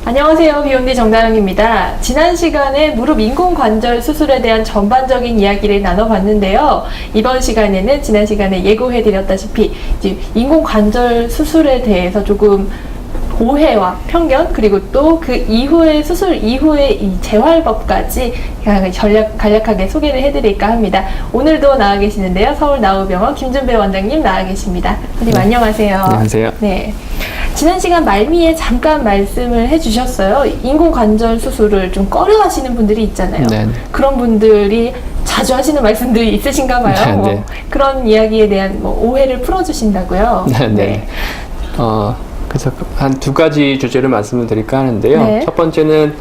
안녕하세요. 비욘디 정다영입니다. 지난 시간에 무릎 인공관절 수술에 대한 전반적인 이야기를 나눠봤는데요. 이번 시간에는 지난 시간에 예고해드렸다시피 이제 인공관절 수술에 대해서 조금 오해와 편견, 그리고 또 그 이후에 수술 이후에 이 재활법까지 간략하게 소개를 해드릴까 합니다. 오늘도 나와 계시는데요. 서울나우병원 김준배 원장님 나와 계십니다. 선생님 안녕하세요. 안녕하세요. 네. 지난 시간 말미에 잠깐 말씀을 해주셨어요. 인공관절 수술을 좀 꺼려하시는 분들이 있잖아요. 네. 그런 분들이 자주 하시는 말씀들이 있으신가 봐요. 네. 그런 이야기에 대한 오해를 풀어주신다고요. 네. 그래서 한 두 가지 주제를 말씀을 드릴까 하는데요. 네. 첫 번째는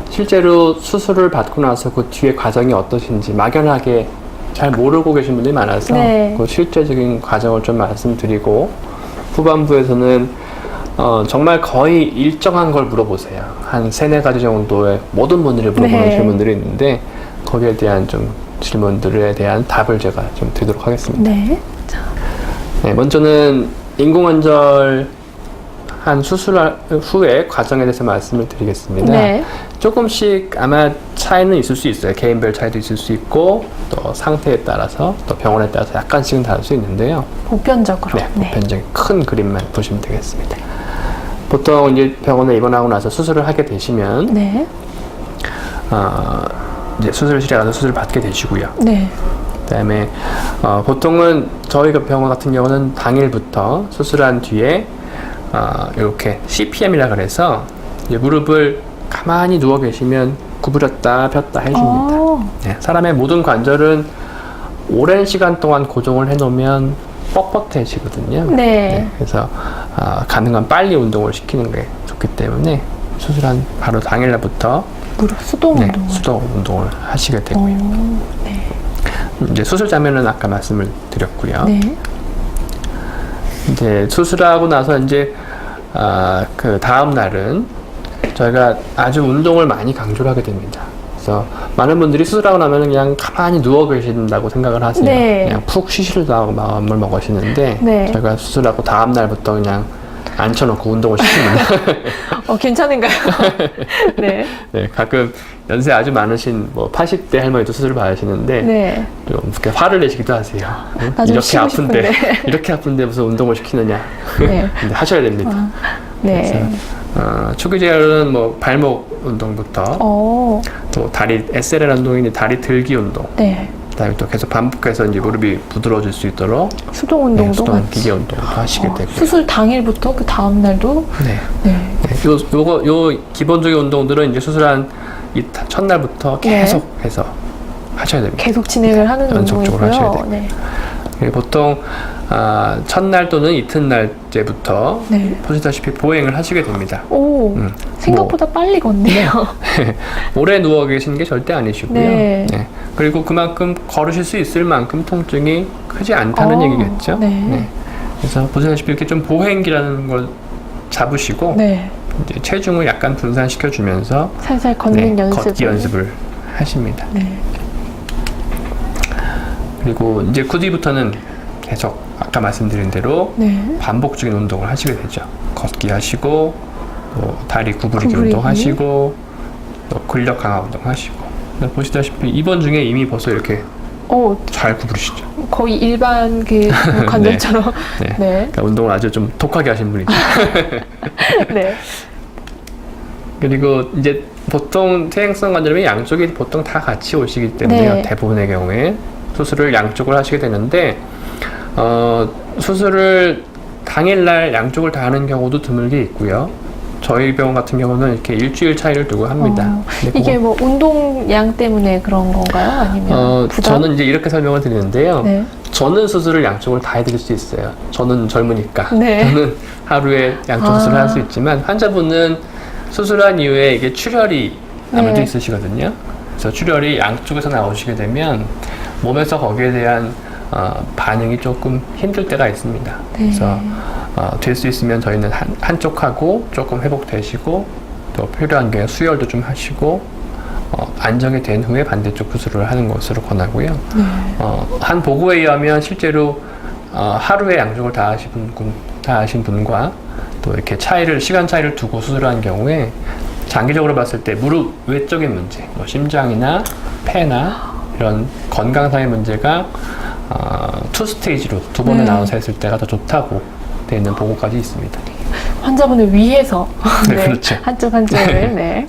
실제로 수술을 받고 나서 그 뒤에 과정이 어떠신지 막연하게 잘 모르고 계신 분들이 많아서 네. 그 실제적인 과정을 좀 말씀드리고, 후반부에서는 정말 거의 일정한 걸 물어보세요. 한 3-4가지 정도의 모든 분들이 물어보는 네. 질문들이 있는데, 거기에 대한 좀 질문들에 대한 답을 제가 좀 드리도록 하겠습니다. 네. 네, 먼저는 인공관절 한 수술 후의 과정에 대해서 말씀을 드리겠습니다. 네. 조금씩 아마 차이는 있을 수 있어요. 개인별 차이도 있을 수 있고, 또 상태에 따라서, 또 병원에 따라서 약간씩은 다를 수 있는데요. 보편적으로. 네, 보편적인 큰 그림만 보시면 되겠습니다. 보통 이제 병원에 입원하고 나서 수술을 하게 되시면, 네. 이제 수술실에 가서 수술을 받게 되시고요. 네. 그다음에 보통은 저희가 병원 같은 경우는 당일부터 수술한 뒤에 이렇게 CPM이라 그래서 이제 무릎을 가만히 누워 계시면 구부렸다 폈다 해줍니다. 네, 사람의 모든 관절은 오랜 시간 동안 고정을 해놓으면 뻣뻣해지거든요. 네. 그래서 가능한 빨리 운동을 시키는 게 좋기 때문에 수술한 바로 당일날부터 무릎 수동 네, 운동을. 수동 운동을 하시게 되고요. 네. 이제 수술 장면은 아까 말씀을 드렸고요. 네. 이제 수술하고 나서 이제 그 다음 날은 저희가 아주 운동을 많이 강조를 하게 됩니다. 그래서 많은 분들이 수술하고 나면 그냥 가만히 누워 계신다고 생각을 하세요. 네. 그냥 푹 쉬시려고 마음을 먹으시는데, 네. 저희가 수술하고 다음 날부터 그냥 앉혀놓고 운동을 시킵니다. 괜찮은가요? 네. 네, 가끔 연세 아주 많으신 80대 할머니도 수술을 받으시는데, 네. 좀 이렇게 화를 내시기도 하세요. 응? 나 좀 이렇게 쉬고 아픈데 싶은데. 이렇게 아픈데 무슨 운동을 시키느냐. 네. 근데 하셔야 됩니다. 네. 초기 재활은 발목 운동부터 또 다리 SLR 운동이 다리 들기 운동. 네. 그다음에 또 계속 반복해서 이제 무릎이 부드러워질 수 있도록 수동 운동도 수동 같이. 기계 운동도 하시게 되고요. 수술 당일부터 그 다음 날도. 네. 네. 요 기본적인 운동들은 이제 수술한 이 첫날부터 계속해서 하셔야 됩니다. 계속 진행을 하는 연속적으로 하셔야 운동이고요. 돼요. 네. 보통 첫날 또는 이튿날째부터 네. 보시다시피 보행을 하시게 됩니다. 오, 생각보다 빨리 걷네요. 오래 누워 계시는 게 절대 아니시고요. 네. 네. 그리고 그만큼 걸으실 수 있을 만큼 통증이 크지 않다는 얘기겠죠. 네. 그래서 보시다시피 이렇게 좀 보행기라는 걸 잡으시고 네. 이제 체중을 약간 분산시켜 주면서 살살 걷는 걷기 연습을 하십니다. 네. 그리고 이제 그 뒤부터는 계속 아까 말씀드린 대로 네. 반복적인 운동을 하시게 되죠. 걷기 하시고, 또 다리 구부리기 운동 하시고, 또 근력 강화 운동 하시고. 보시다시피 입원 중에 이미 벌써 이렇게 잘 구부리시죠. 거의 일반 그 관절처럼. 네. 네. 그러니까 운동을 아주 좀 독하게 하신 분이죠. 네. 그리고 이제 보통 퇴행성 관절염이 양쪽이 보통 다 같이 오시기 때문에요. 네. 대부분의 경우에 수술을 양쪽을 하시게 되는데, 수술을 당일날 양쪽을 다 하는 경우도 드물게 있고요. 저희 병원 같은 경우는 이렇게 일주일 차이를 두고 합니다. 이게 운동량 때문에 그런 건가요? 아니면 부담? 저는 이제 이렇게 설명을 드리는데요. 네. 저는 수술을 양쪽을 다 해드릴 수 있어요. 저는 젊으니까. 네. 저는 하루에 양쪽 수술을 할 수 있지만, 환자분은 수술한 이후에 이게 출혈이 아무래도 있으시거든요. 그래서 출혈이 양쪽에서 나오시게 되면 몸에서 거기에 대한 반응이 조금 힘들 때가 있습니다. 네. 그래서 될 수 있으면 저희는 한쪽하고 조금 회복되시고, 또 필요한 게 수혈도 좀 하시고, 안정이 된 후에 반대쪽 수술을 하는 것으로 권하고요. 한 보고에 의하면 실제로 하루에 양쪽을 다 하시는 하신 분과 또 이렇게 시간 차이를 두고 수술한 경우에 장기적으로 봤을 때 무릎 외적인 문제, 뭐 심장이나 폐나 이런 건강상의 문제가 투 스테이지로 두 번에 네. 나눠서 했을 때가 더 좋다고 되어 있는 보고까지 있습니다. 환자분을 위해서 네, 그렇죠. 한쪽을 네.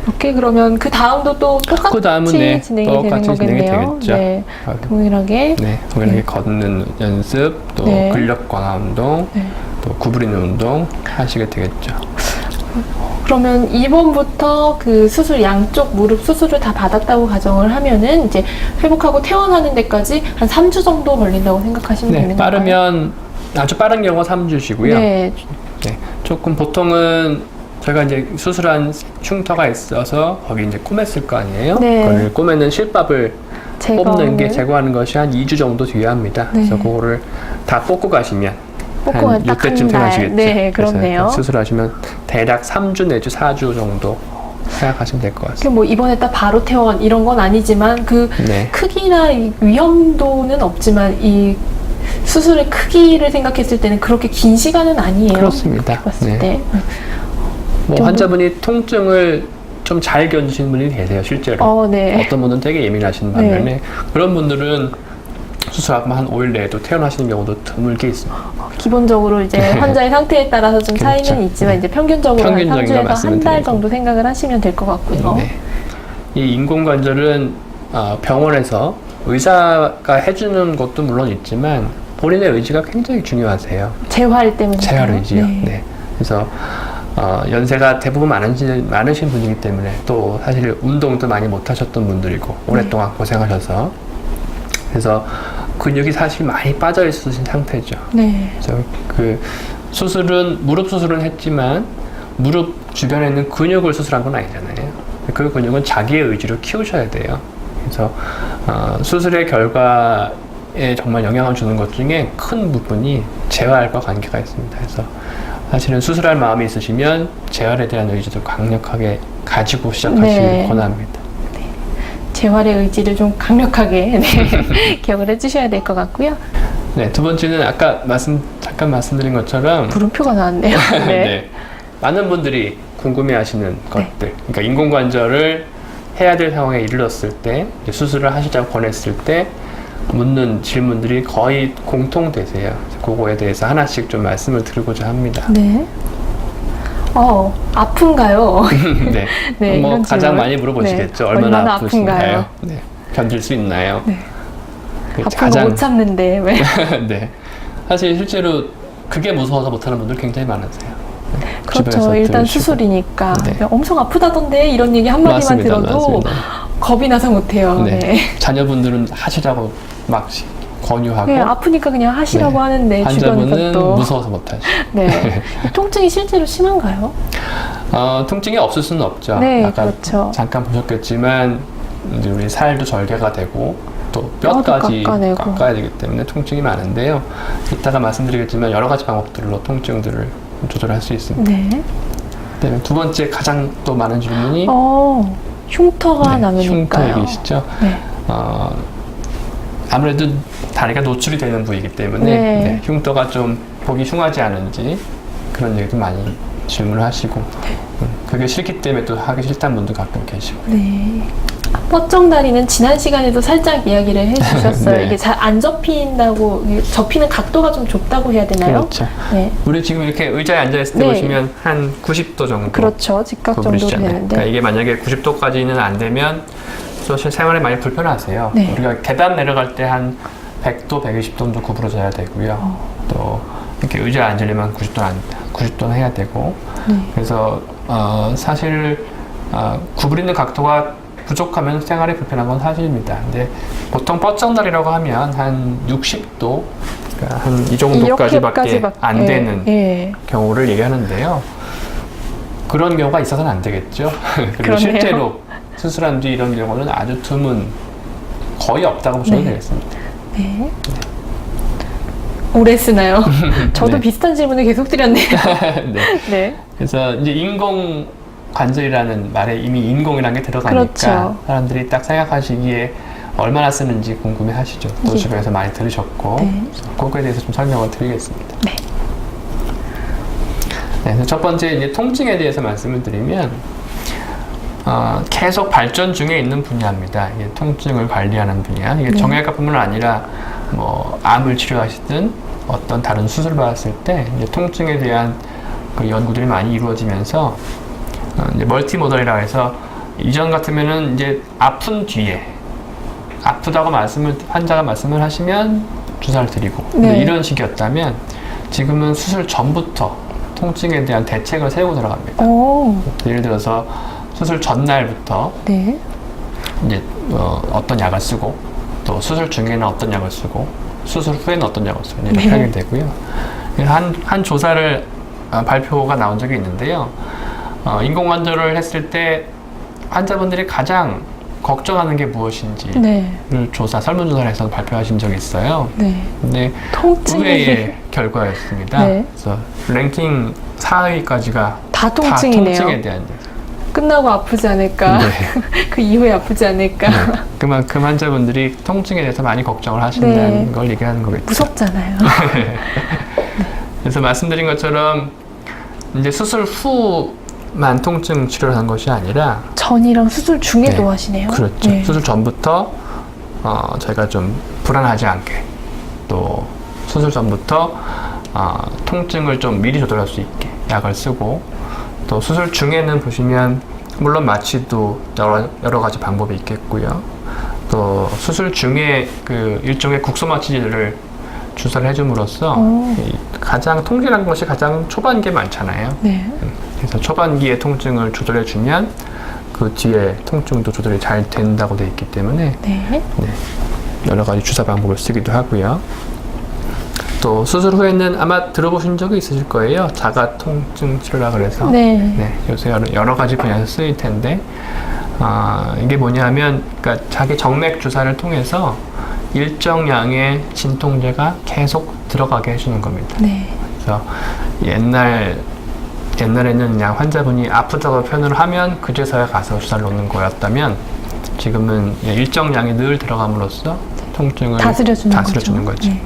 이렇게 그러면 그 다음도 또 똑같이 그 다음은 진행이 똑같이 되는 진행이 거겠네요. 되겠죠. 네, 동일하게. 네, 동일하게 걷는 연습, 또 네. 근력 강화 운동, 네. 또 구부리는 운동 하시게 되겠죠. 그러면 이번부터 그 수술 양쪽 무릎 수술을 다 받았다고 가정을 하면은 이제 회복하고 퇴원하는 데까지 한 3주 정도 걸린다고 생각하시면 네, 되는 건가요? 빠르면 아주 빠른 경우가 3주시고요. 네, 네, 조금 보통은 저희가 이제 수술한 흉터가 있어서 거기 이제 꼬맸을 거 아니에요? 네. 그걸 꼬매는 실밥을 뽑는 게 제거하는 것이 한 2주 정도 뒤에 합니다. 네. 그래서 그거를 다 뽑고 가시면 뽑고 한 딱 이때쯤 한 달. 퇴원하시겠죠. 네, 그래서 그렇네요. 수술하시면 대략 3주 내지 4주 정도 생각하시면 될 것 같습니다. 뭐 이번에 딱 바로 퇴원 이런 건 아니지만 그 네. 크기나 이 위험도는 없지만 이 수술의 크기를 생각했을 때는 그렇게 긴 시간은 아니에요. 그렇습니다. 봤을 네. 때. 뭐 정도? 환자분이 통증을 좀 잘 견디시는 분이 계세요, 실제로. 네. 어떤 분은 되게 예민하신 반면에 그런 분들은 수술하고 한 5일 내에도 퇴원하시는 경우도 드물게 있습니다. 기본적으로 이제 환자의 상태에 따라서 좀 그렇죠. 차이는 있지만 이제 평균적으로 한 평균적인 거 3주에서 한 말씀을 달 드리고. 정도 생각을 하시면 될 것 같고요. 네. 이 인공관절은 병원에서 의사가 해주는 것도 물론 있지만 본인의 의지가 굉장히 중요하세요. 재활 때문에. 재활 의지요. 네. 네. 그래서 연세가 대부분 많으신 분이기 때문에 또 사실 운동도 많이 못 하셨던 분들이고 오랫동안 고생하셔서 그래서 근육이 사실 많이 빠져 있으신 상태죠. 네. 그래서 그 무릎 수술은 했지만 무릎 주변에 있는 근육을 수술한 건 아니잖아요. 그 근육은 자기의 의지로 키우셔야 돼요. 그래서 수술의 결과에 정말 영향을 주는 것 중에 큰 부분이 재활과 관계가 있습니다. 그래서 사실은 수술할 마음이 있으시면 재활에 대한 의지도 강력하게 가지고 시작하시길 네. 권합니다. 재활의 의지를 좀 강력하게 기억을 해주셔야 될 것 같고요. 네, 두 번째는 아까 잠깐 말씀드린 것처럼 물음표가 나왔네요. 네. 네. 많은 분들이 궁금해하시는 것들, 그러니까 인공관절을 해야 될 상황에 이르렀을 때 이제 수술을 하시자고 권했을 때 묻는 질문들이 거의 공통되세요. 그거에 대해서 하나씩 좀 말씀을 드리고자 합니다. 네. 아픈가요? 네. 네, 뭐 이런 가장 질문. 많이 물어보시겠죠. 네. 얼마나 아픈가요? 아프신가요? 네. 견딜 수 있나요? 네. 그 아픈 거 못 참는데 왜? 네. 사실 실제로 그게 무서워서 못하는 분들 굉장히 많으세요. 네. 그렇죠. 주변에서 일단 들으시고. 수술이니까 네. 엄청 아프다던데 이런 얘기 한마디만 맞습니다. 들어도 맞습니다. 겁이 나서 못해요. 네. 네. 자녀분들은 하시라고 막 권유하고 네, 아프니까 그냥 하시라고 네. 하는데 환자분은 주변에서 또 무서워서 못하죠. 네. 통증이 실제로 심한가요? 통증이 없을 수는 없죠. 네, 아까 그렇죠. 잠깐 보셨겠지만 이제 우리 살도 절개가 되고 또 뼈까지 깎아내고. 깎아야 되기 때문에 통증이 많은데요. 이따가 말씀드리겠지만 여러 가지 방법들로 통증들을 조절할 수 있습니다. 네. 그다음에 두 번째 가장 또 많은 질문이 흉터가 네, 흉터 남으니까요. 얘기시죠. 네. 아무래도 다리가 노출이 되는 부위이기 때문에 네. 흉터가 좀 보기 흉하지 않은지 그런 얘기도 많이 질문을 하시고 그게 싫기 때문에 또 하기 싫다는 분도 가끔 계시고 네. 뻗정다리는 지난 시간에도 살짝 이야기를 해주셨어요. 네. 이게 잘 안 접힌다고, 이게 접히는 각도가 좀 좁다고 해야 되나요? 그렇죠. 네. 우리 지금 이렇게 의자에 앉아있을 때 네. 보시면 한 90도 정도 그렇죠. 직각 정도 구부리시잖아요. 되는데. 그러니까 이게 만약에 90도까지는 안 되면 사실 생활에 많이 불편하세요. 네. 우리가 계단 내려갈 때 한 100도, 120도 정도 구부러져야 되고요. 또 이렇게 의자에 앉으려면 90도는 해야 되고 네. 그래서 사실 구부리는 각도가 부족하면 생활에 불편한 건 사실입니다. 근데 보통 뻗정다리라고 하면 한 60도, 그러니까 한 이 정도까지밖에 안 되는 경우를 얘기하는데요. 그런 경우가 있어서는 안 되겠죠. 그리고 그러네요. 실제로 수술한 뒤 이런 경우는 아주 드문, 거의 없다고 보셔도 네. 되겠습니다. 네. 오래 쓰나요? 저도 네. 비슷한 질문을 계속 드렸네요. 네. 네. 그래서 이제 인공 관절이라는 말에 이미 인공이라는 게 들어가니까 그렇죠. 사람들이 딱 생각하시기에 얼마나 쓰는지 궁금해 하시죠. 또 예. 주변에서 많이 들으셨고 네. 그래서 그거에 대해서 좀 설명을 드리겠습니다. 네. 네, 그래서 첫 번째 이제 통증에 대해서 말씀을 드리면 계속 발전 중에 있는 분야입니다. 이게 통증을 관리하는 분야. 이게 네. 정형외과뿐만 아니라 뭐 암을 치료하시든 어떤 다른 수술 받았을 때 이제 통증에 대한 그 연구들이 많이 이루어지면서 이제 멀티모달이라고 해서 이전 같으면은 이제 아픈 뒤에 아프다고 환자가 말씀을 하시면 주사를 드리고 네. 이런 식이었다면 지금은 수술 전부터 통증에 대한 대책을 세우고 들어갑니다. 오. 예를 들어서 수술 전날부터 네. 이제 어떤 약을 쓰고 또 수술 중에는 어떤 약을 쓰고 수술 후에는 어떤 약을 쓰고 이렇게 네. 하게 되고요. 한 조사를 발표가 나온 적이 있는데요. 인공관절을 했을 때 환자분들이 가장 걱정하는 게 무엇인지를 네. 설문조사를 해서 발표하신 적이 있어요. 네. 근데 통증이 의외의 결과였습니다. 네. 그래서 랭킹 4위까지가 다 다 통증이네요. 통증에 대한 얘기. 끝나고 아프지 않을까? 네. 그 이후에 아프지 않을까? 네. 그만큼 환자분들이 통증에 대해서 많이 걱정을 하신다는 네. 걸 얘기하는 거겠죠. 무섭잖아요. 그래서 말씀드린 것처럼 이제 수술 후만 통증 치료를 하는 것이 아니라 전이랑 수술 중에도 네. 하시네요. 그렇죠. 네. 수술 전부터 저희가 좀 불안하지 않게 또 수술 전부터 통증을 좀 미리 조절할 수 있게 약을 쓰고 또 수술 중에는 보시면 물론 마취도 여러 가지 방법이 있겠고요. 또 수술 중에 그 일종의 국소마취제를 주사를 해줌으로써 가장 통증난 것이 가장 초반기에 많잖아요. 네. 그래서 초반기에 통증을 조절해주면 그 뒤에 통증도 조절이 잘 된다고 되어 있기 때문에 네. 네, 여러 가지 주사 방법을 쓰기도 하고요. 또 수술 후에는 아마 들어보신 적이 있으실 거예요. 자가 통증 치료라 그래서 네. 요새 여러 가지 분야에서 쓰일 텐데 이게 뭐냐면 그러니까 자기 정맥 주사를 통해서 일정량의 진통제가 계속 들어가게 해주는 겁니다. 네. 그래서 옛날에는 그냥 환자분이 아프다고 표현을 하면 그제서야 가서 주사를 놓는 거였다면 지금은 일정량이 늘 들어감으로써 통증을 다스려주는 거죠. 네.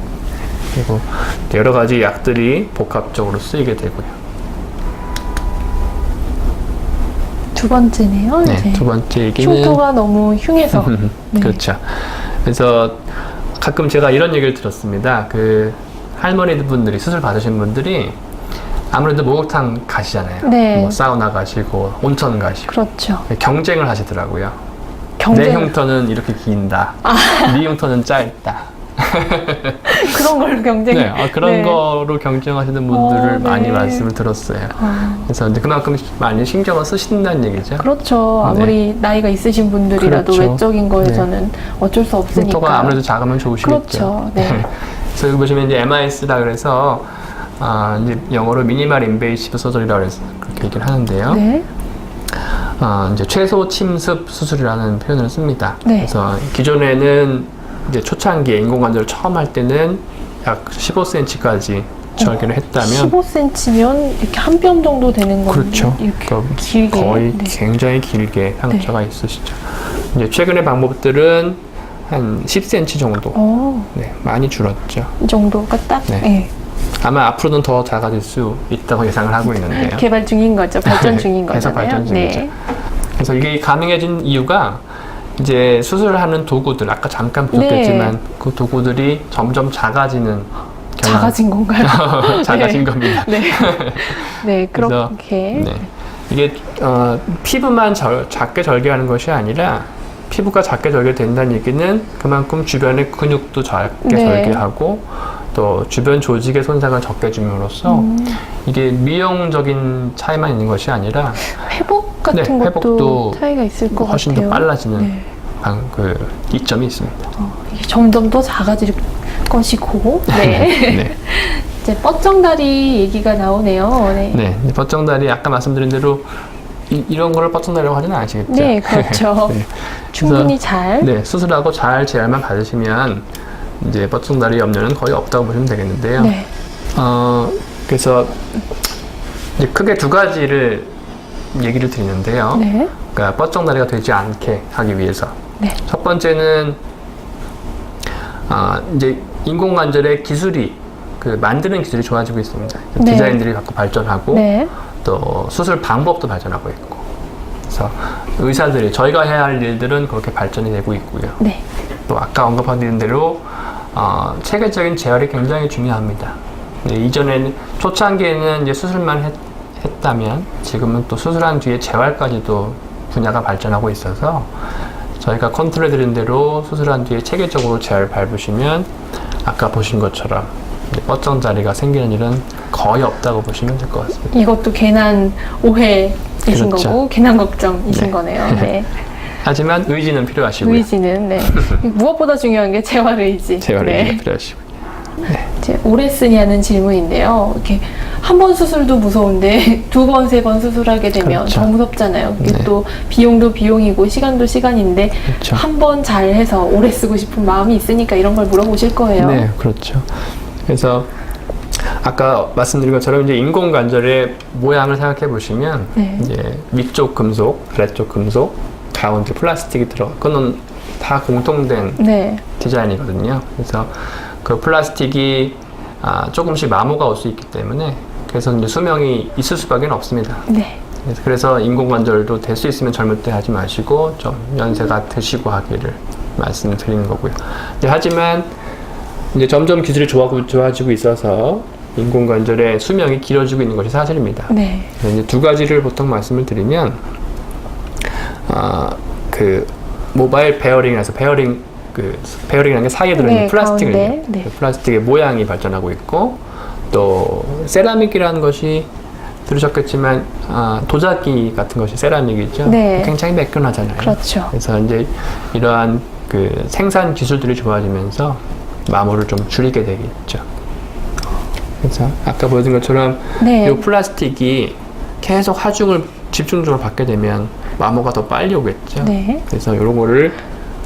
그리고 여러 가지 약들이 복합적으로 쓰이게 되고요. 두 번째네요. 네, 이제. 두 번째 얘기는 흉터가 너무 흉해서. 네. 그렇죠. 그래서 가끔 제가 이런 얘기를 들었습니다. 그 할머니분들이 수술 받으신 분들이 아무래도 목욕탕 가시잖아요. 네. 뭐 사우나 가시고 온천 가시고 그렇죠. 경쟁을 하시더라고요. 경쟁. 내 흉터는 이렇게 긴다. 네 흉터는 짧다. 그런 걸로 경쟁. 네, 그런 네. 거로 경쟁하시는 분들을 네. 많이 말씀을 들었어요. 그래서 이제 그만큼 많이 신경을 쓰신다는 얘기죠. 그렇죠. 아무리 나이가 있으신 분들이라도 그렇죠. 외적인 거에서는 어쩔 수 없으니까. 흉터가 아무래도 작으면 좋으시겠죠. 그렇죠. 네. 그래서 여기 보시면 이제 MIS라 그래서 이제 영어로 미니멀 인베이시브 서저리라고 해서 그렇게 얘기를 하는데요. 네. 이제 최소 침습 수술이라는 표현을 씁니다. 네. 그래서 기존에는 이제 초창기에 인공관절을 처음 할 때는 약 15cm까지 절개를 했다면 15cm면 이렇게 한 뼘 정도 되는 건데 그렇죠. 이렇게 그러니까 길게 거의 네. 굉장히 길게 상처가 있으시죠. 이제 최근의 방법들은 한 10cm 정도 네, 많이 줄었죠. 이 정도가 딱 네. 네. 아마 앞으로는 더 작아질 수 있다고 예상을 하고 있는데요. 개발 중인 거죠. 발전 중인 계속 거잖아요. 발전 중이죠. 네. 그래서 이게 가능해진 이유가 이제 수술하는 도구들 아까 잠깐 부족했지만 네. 그 도구들이 점점 작아지는 작아진 건가요? 작아진 네. 겁니다. 네. 네, 그래서, 그렇게. 네. 이게 피부만 작게 절개하는 것이 아니라 피부가 작게 절개된다는 얘기는 그만큼 주변의 근육도 작게 네. 절개하고 또 주변 조직의 손상을 적게 줌으로써 이게 미용적인 차이만 있는 것이 아니라 회복 같은 네, 것도 회복도 차이가 있을 것 훨씬 같아요. 더 빨라지는 네. 그 이점이 있습니다. 이게 점점 더 작아질 것이고. 네. 네. 이제 뻗정다리 얘기가 나오네요. 네. 네, 뻗정다리 아까 말씀드린 대로 이런 거를 뻗정다리라고 하지는 않으시겠죠? 네, 그렇죠. 네. 충분히 그래서, 잘. 네, 수술하고 잘 재활만 받으시면 이제 뻗정다리 염려는 거의 없다고 보시면 되겠는데요. 네. 그래서 이제 크게 두 가지를 얘기를 드리는데요. 네. 그러니까 뻗정다리가 되지 않게 하기 위해서. 네. 첫 번째는 이제 인공관절의 기술이 그 만드는 기술이 좋아지고 있습니다. 네. 디자인들이 자꾸 발전하고 네. 또 수술 방법도 발전하고 있고, 그래서 의사들이 저희가 해야 할 일들은 그렇게 발전이 되고 있고요. 네. 또 아까 언급한 대로 체계적인 재활이 굉장히 중요합니다. 네, 이전에는 초창기에는 이제 수술만 했다면 지금은 또 수술한 뒤에 재활까지도 분야가 발전하고 있어서 저희가 컨트롤해 드린 대로 수술한 뒤에 체계적으로 재활 밟으시면 아까 보신 것처럼 뻗정 자리가 생기는 일은 거의 없다고 보시면 될 것 같습니다. 이것도 괜한 오해이신 그렇죠. 거고 괜한 걱정이신 네. 거네요. 네. 하지만 의지는 필요하시고요. 의지는 네. 무엇보다 중요한 게 재활 의지. 재활 네. 의지가 필요하시고요. 이제 오래 쓰냐는 질문인데요. 이렇게 한 번 수술도 무서운데 두 번, 세 번 수술하게 되면 그렇죠. 더 무섭잖아요. 이게 네. 또 비용도 비용이고 시간도 시간인데 그렇죠. 한 번 잘해서 오래 쓰고 싶은 마음이 있으니까 이런 걸 물어보실 거예요. 네, 그렇죠. 그래서 아까 말씀드린 것처럼 이제 인공관절의 모양을 생각해 보시면 네. 이제 위쪽 금속, 아래쪽 금속, 가운데 플라스틱이 그거는 다 공통된 네. 디자인이거든요. 그래서 그 플라스틱이 조금씩 마모가 올 수 있기 때문에 그래서 이제 수명이 있을 수밖에 없습니다. 네. 그래서 인공관절도 될 수 있으면 젊을 때 하지 마시고 좀 연세가 드시고 하기를 말씀을 드리는 거고요. 하지만 이제 점점 기술이 좋아지고 있어서 인공관절의 수명이 길어지고 있는 것이 사실입니다. 네. 이제 두 가지를 보통 말씀을 드리면, 그 모바일 베어링이라서 베어링이라는 게 사이에 들어있는 네, 플라스틱을요. 가운데, 네. 그 플라스틱의 모양이 발전하고 있고, 또 세라믹이라는 것이 들으셨겠지만 도자기 같은 것이 세라믹이죠. 네. 굉장히 매끈하잖아요. 그렇죠. 그래서 이제 이러한 그 생산 기술들이 좋아지면서 마모를 좀 줄이게 되겠죠. 그래서 아까 보여준 것처럼 네. 이 플라스틱이 계속 하중을 집중적으로 받게 되면 마모가 더 빨리 오겠죠. 네. 그래서 이런 거를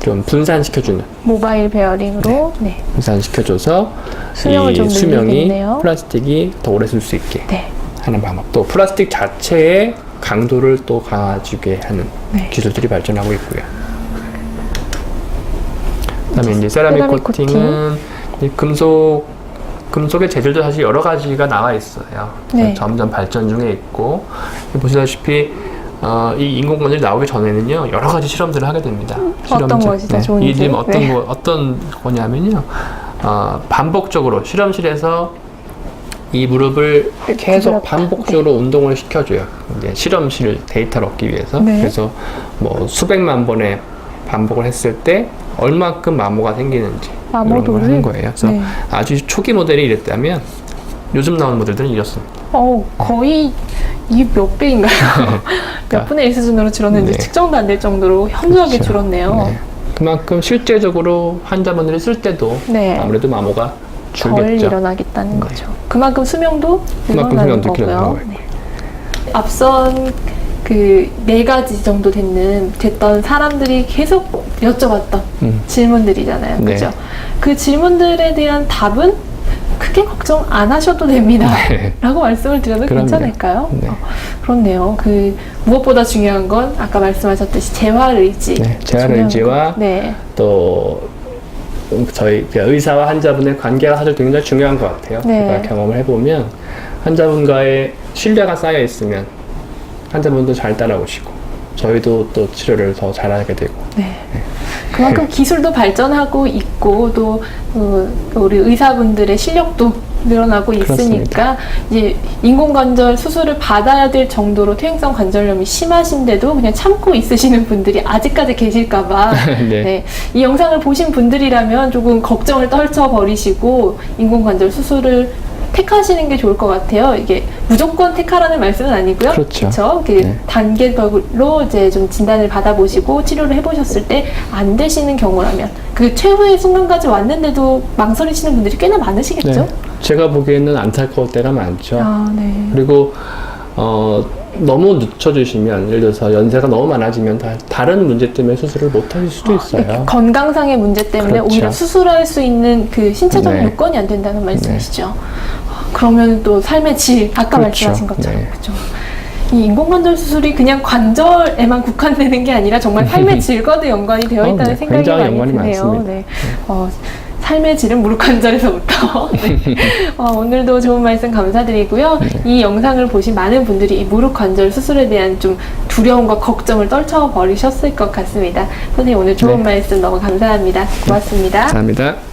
좀 분산시켜주는, 모바일 베어링으로 네. 분산시켜줘서 수명을 이 좀 수명이 늘리겠네요. 플라스틱이 더 오래 쓸 수 있게 네. 하는 방법. 또 플라스틱 자체의 강도를 또 강화지게 하는 네. 기술들이 발전하고 있고요. 그다음에 이제 세라믹 코팅은 이 금속의 재질도 사실 여러 가지가 나와 있어요. 네. 점점 발전 중에 있고, 보시다시피 이 인공관절이 나오기 전에는요 여러 가지 실험들을 하게 됩니다. 어떤 것이 더 좋은지. 이 지금 네. 어떤 거냐면요, 반복적으로 실험실에서 이 무릎을 계속 반복적으로 운동을 시켜줘요. 이제 실험실 데이터를 얻기 위해서. 네. 그래서 뭐 수백만 번의 반복을 했을 때 얼마큼 마모가 생기는지 이런 걸 마모도를? 하는 거예요. 그래서 네. 아주 초기 모델이 이랬다면 요즘 나오는 모델들은 이렇습니다. 거의 이 몇 배인가요? 몇 분의 1 수준으로 줄었는지 네. 측정도 안 될 정도로 현저하게 그렇죠. 줄었네요. 네. 그만큼 실제적으로 환자분들이 쓸 때도 네. 아무래도 마모가 덜 줄겠죠. 일어나겠다는 거죠. 그만큼 수명도 그만큼 늘어나는 수명도 길어지는 거고요. 거예요. 네. 앞선 그 4가지 정도 됐던 사람들이 계속 여쭤봤던 질문들이잖아요. 네. 그죠? 그 질문들에 대한 답은 크게 걱정 안 하셔도 됩니다. 네. 라고 말씀을 드려도 그럼요. 괜찮을까요? 네. 그렇네요. 무엇보다 중요한 건 아까 말씀하셨듯이 재활 의지. 네, 재활 중요한 의지와 거. 네. 또 저희 의사와 환자분의 관계가 사실 굉장히 중요한 것 같아요. 네. 제가 경험을 해보면 환자분과의 신뢰가 쌓여 있으면 환자분도 잘 따라오시고 저희도 또 치료를 더 잘하게 되고. 네. 그만큼 기술도 발전하고 있고 또 우리 의사분들의 실력도 늘어나고 있으니까 이제 인공관절 수술을 받아야 될 정도로 퇴행성 관절염이 심하신데도 그냥 참고 있으시는 분들이 아직까지 계실까봐 네. 네. 이 영상을 보신 분들이라면 조금 걱정을 떨쳐버리시고 인공관절 수술을 택하시는 게 좋을 것 같아요. 이게 무조건 택하라는 말씀은 아니고요. 그렇죠. 네. 단계별로 이제 좀 진단을 받아보시고 치료를 해보셨을 때 안 되시는 경우라면 그 최후의 순간까지 왔는데도 망설이시는 분들이 꽤나 많으시겠죠? 네. 제가 보기에는 안타까울 때가 많죠. 네. 그리고 너무 늦춰주시면, 예를 들어서 연세가 너무 많아지면 다른 문제 때문에 수술을 못 하실 수도 있어요. 건강상의 문제 때문에 그렇죠. 오히려 수술할 수 있는 그 신체적 네. 요건이 안 된다는 말씀이시죠. 그러면 또 삶의 질, 아까 그렇죠. 말씀하신 것처럼 네. 그렇죠. 이 인공관절 수술이 그냥 관절에만 국한되는 게 아니라 정말 삶의 질과도 연관이 되어 있다는 네. 생각이 굉장히 많이 연관이 드네요. 많습니다. 네. 삶의 질은 무릎 관절에서부터. 네. 오늘도 좋은 말씀 감사드리고요. 이 영상을 보신 많은 분들이 이 무릎 관절 수술에 대한 좀 두려움과 걱정을 떨쳐버리셨을 것 같습니다. 선생님 오늘 좋은 말씀 너무 감사합니다. 고맙습니다. 감사합니다.